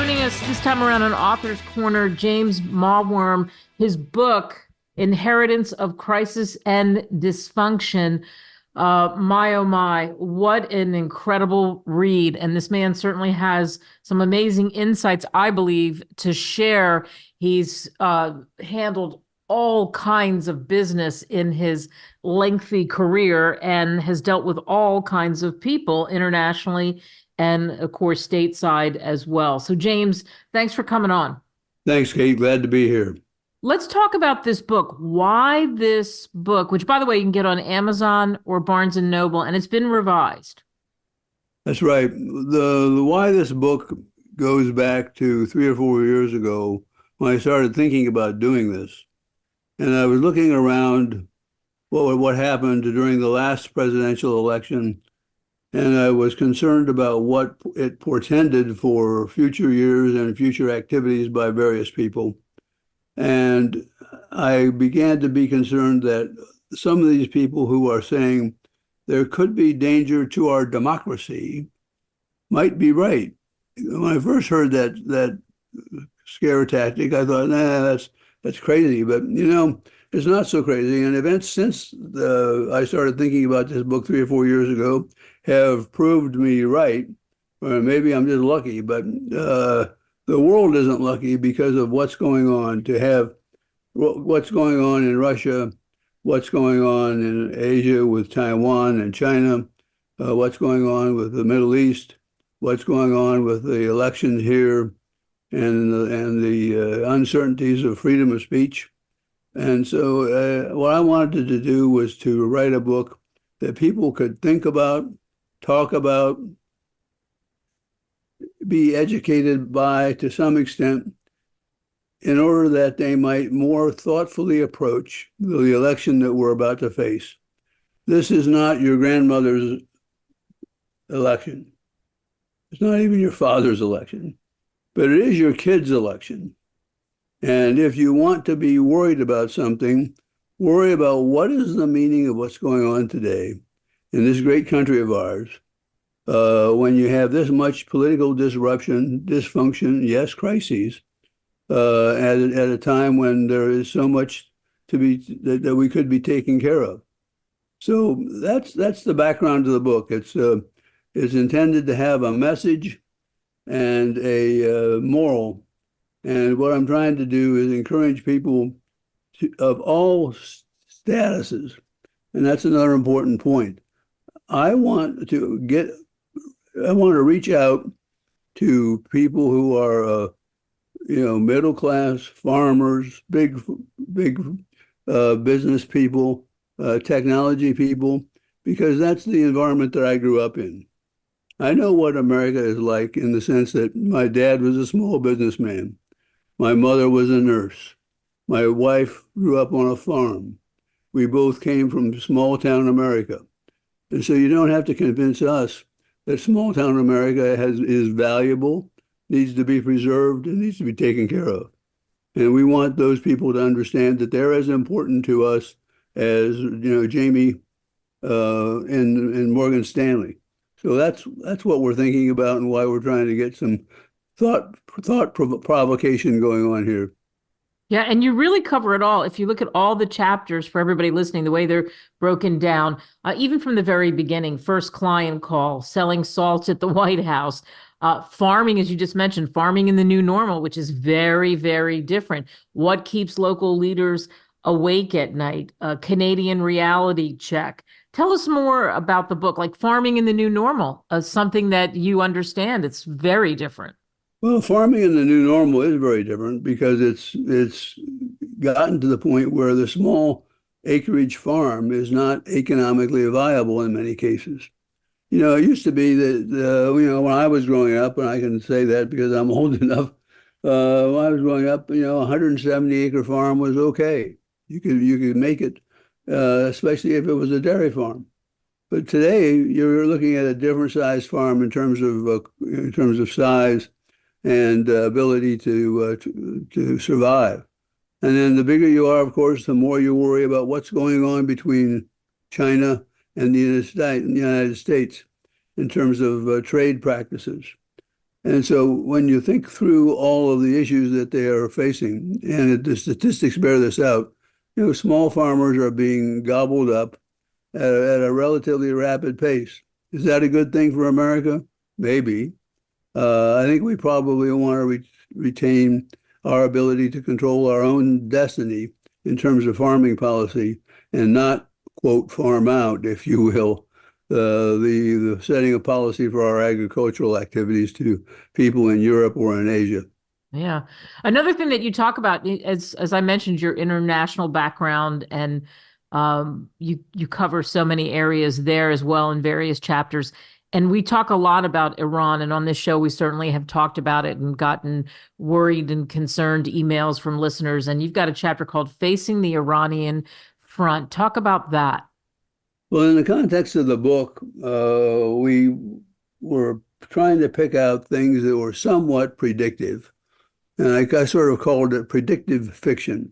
joining us this time around on Author's Corner, James Maiwurm. His book, Inheritance of Crisis and Dysfunction. My, oh my, what an incredible read. And this man certainly has some amazing insights, I believe, to share. He's handled all kinds of business in his lengthy career and has dealt with all kinds of people internationally and, of course, stateside as well. So, James, thanks for coming on. Thanks, Kate. Glad to be here. Let's talk about this book. Why this book, which, by the way, you can get on Amazon or Barnes and Noble, and it's been revised. That's right. The why this book goes back to 3 or 4 years ago when I started thinking about doing this. And I was looking around what happened during the last presidential election, and I was concerned about what it portended for future years and future activities by various people. And I began to be concerned that some of these people who are saying there could be danger to our democracy might be right. When I first heard that scare tactic, I thought, nah, that's crazy. But, it's not so crazy. And events since I started thinking about this book 3 or 4 years ago have proved me right. Or maybe I'm just lucky, but the world isn't lucky because of what's going on. To have what's going on in Russia, what's going on in Asia with Taiwan and China, what's going on with the Middle East, what's going on with the elections here, and the uncertainties of freedom of speech. And so what I wanted to do was to write a book that people could think about, talk about, be educated by to some extent, in order that they might more thoughtfully approach the election that we're about to face. This is not your grandmother's election. It's not even your father's election, but it is your kid's election. And if you want to be worried about something, worry about what is the meaning of what's going on today in this great country of ours, when you have this much political disruption, dysfunction, yes, crises, at a time when there is so much to be that we could be taking care of. So that's the background to the book. It's intended to have a message and a moral. And what I'm trying to do is encourage people of all statuses, and that's another important point. I want to reach out to people who are, middle class, farmers, big business people, technology people, because that's the environment that I grew up in. I know what America is like in the sense that my dad was a small businessman. My mother was a nurse. My wife grew up on a farm. We both came from small town America. And so you don't have to convince us that small town America is valuable, needs to be preserved, and needs to be taken care of. And we want those people to understand that they're as important to us as, Jamie and Morgan Stanley. So that's what we're thinking about and why we're trying to get some thought provocation going on here. Yeah, and you really cover it all. If you look at all the chapters for everybody listening, the way they're broken down, even from the very beginning, first client call, selling salt at the White House, farming, as you just mentioned, farming in the new normal, which is very, very different. What keeps local leaders awake at night? Canadian reality check. Tell us more about the book, like farming in the new normal, something that you understand. It's very different. Well, farming in the new normal is very different because it's gotten to the point where the small acreage farm is not economically viable in many cases. It used to be that, when I was growing up, and I can say that because I'm old enough, when I was growing up, 170-acre farm was okay. You could make it, especially if it was a dairy farm. But today, you're looking at a different size farm in terms of size and ability to survive. And then the bigger you are, of course, the more you worry about what's going on between China and the United States in terms of trade practices. And so when you think through all of the issues that they are facing, and the statistics bear this out, small farmers are being gobbled up at a relatively rapid pace. Is that a good thing for America? Maybe. I think we probably want to retain our ability to control our own destiny in terms of farming policy and not, quote, farm out, if you will, the setting of policy for our agricultural activities to people in Europe or in Asia. Yeah. Another thing that you talk about, as I mentioned, your international background, and you cover so many areas there as well in various chapters. And we talk a lot about Iran, and on this show we certainly have talked about it and gotten worried and concerned emails from listeners. And you've got a chapter called Facing the Iranian Front. Talk about that. Well, in the context of the book, we were trying to pick out things that were somewhat predictive. And I sort of called it predictive fiction.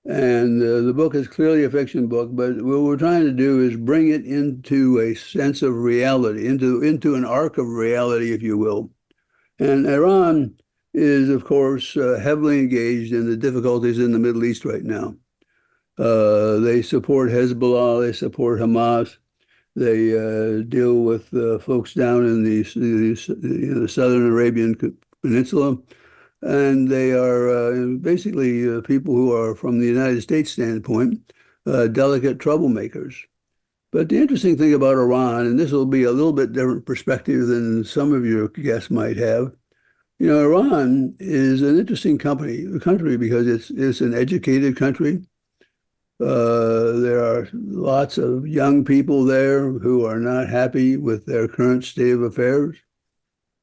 And the book is clearly a fiction book, but what we're trying to do is bring it into a sense of reality, into an arc of reality, if you will. And Iran is, of course, heavily engaged in the difficulties in the Middle East right now. They support Hezbollah, they support Hamas, they deal with folks down in the southern Arabian Peninsula. And they are basically people who are, from the United States standpoint, delicate troublemakers. But the interesting thing about Iran, and this will be a little bit different perspective than some of your guests might have, Iran is an interesting country because it's an educated country. There are lots of young people there who are not happy with their current state of affairs.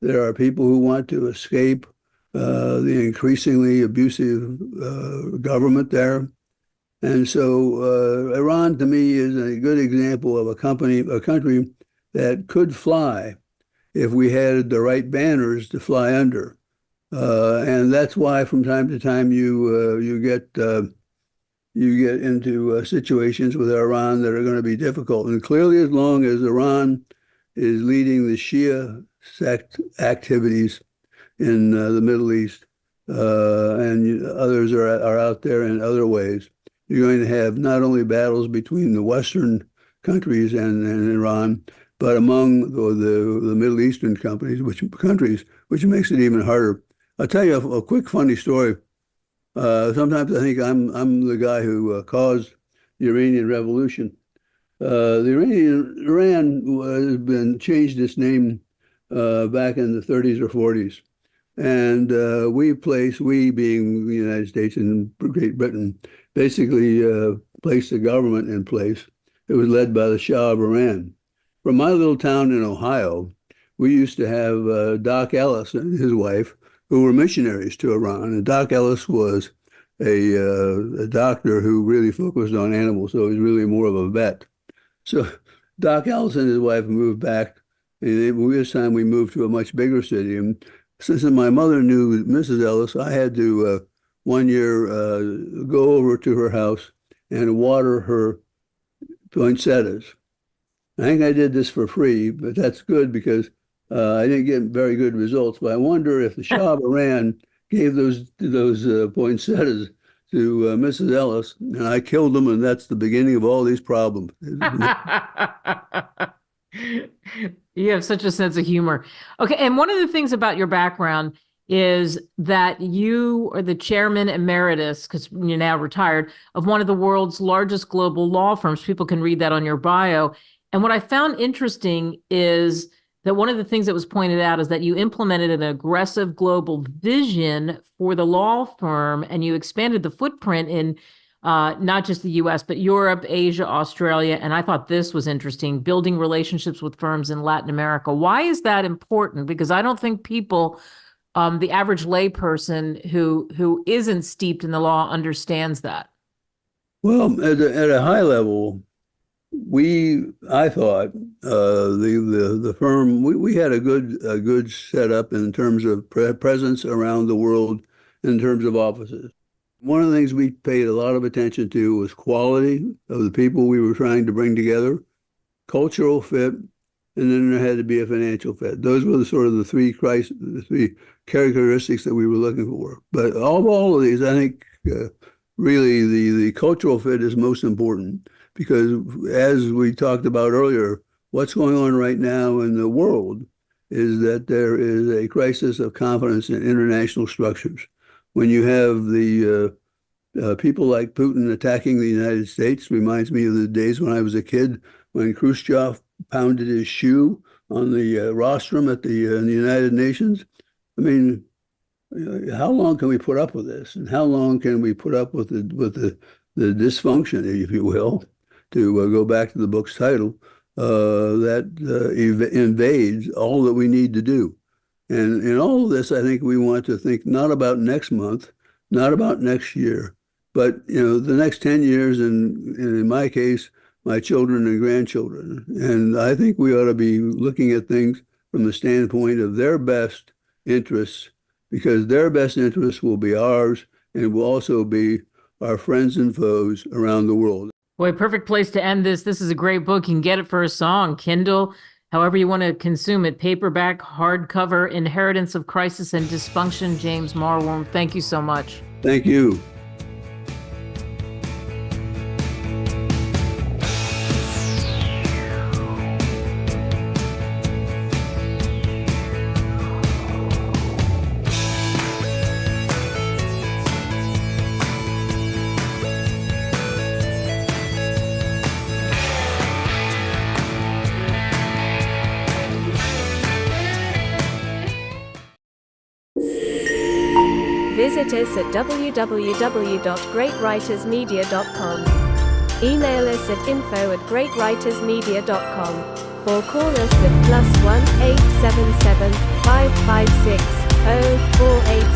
There are people who want to escape the increasingly abusive government there. And so Iran, to me, is a good example of a country that could fly if we had the right banners to fly under. And that's why from time to time you get into situations with Iran that are going to be difficult. And clearly, as long as Iran is leading the Shia sect activities in the Middle East, and others are out there in other ways, you're going to have not only battles between the Western countries and Iran, but among the Middle Eastern countries, which makes it even harder. I'll tell you a quick funny story. Sometimes I think I'm the guy who caused the Iranian Revolution. Iran has been changed its name back in the 30s or 40s. And we being the United States and Great Britain, basically placed a government in place. It was led by the Shah of Iran. From my little town in Ohio, we used to have Doc Ellis and his wife, who were missionaries to Iran. And Doc Ellis was a doctor who really focused on animals, so he was really more of a vet. So Doc Ellis and his wife moved back. And this time we moved to a much bigger city. And since my mother knew Mrs. Ellis, I had to one year go over to her house and water her poinsettias. I think I did this for free, but that's good because I didn't get very good results. But I wonder if the Shah of Iran gave those poinsettias to Mrs. Ellis, and I killed them, and that's the beginning of all these problems. You have such a sense of humor. Okay, and one of the things about your background is that you are the chairman emeritus, because you're now retired, of one of the world's largest global law firms. People can read that on your bio. And what I found interesting is that one of the things that was pointed out is that you implemented an aggressive global vision for the law firm, and you expanded the footprint in not just the US, but Europe, Asia, Australia. And I thought this was interesting, building relationships with firms in Latin America. Why is that important? Because I don't think people, the average layperson who isn't steeped in the law understands that. Well, at a high level, I thought the firm we had a good setup in terms of presence around the world in terms of offices. One of the things we paid a lot of attention to was quality of the people we were trying to bring together, cultural fit, and then there had to be a financial fit. Those were the three characteristics that we were looking for. But of all of these, I think really the cultural fit is most important, because as we talked about earlier, what's going on right now in the world is that there is a crisis of confidence in international structures. When you have the people like Putin attacking the United States, reminds me of the days when I was a kid, when Khrushchev pounded his shoe on the rostrum at the in the United Nations. I mean, how long can we put up with this, and how long can we put up with the dysfunction, if you will, to go back to the book's title, that invades all that we need to do. And in all of this, I think we want to think not about next month, not about next year, but the next 10 years, and in my case, my children and grandchildren. And I think we ought to be looking at things from the standpoint of their best interests, because their best interests will be ours and will also be our friends and foes around the world. Boy, perfect place to end this. This is a great book. You can get it for a song, Kindle, however you want to consume it, paperback, hardcover, Inheritance of Crisis and Dysfunction. James Maiwurm, thank you so much. Thank you. Visit us at www.greatwritersmedia.com. Email us at info@greatwritersmedia.com or call us at +1 877 556 0486.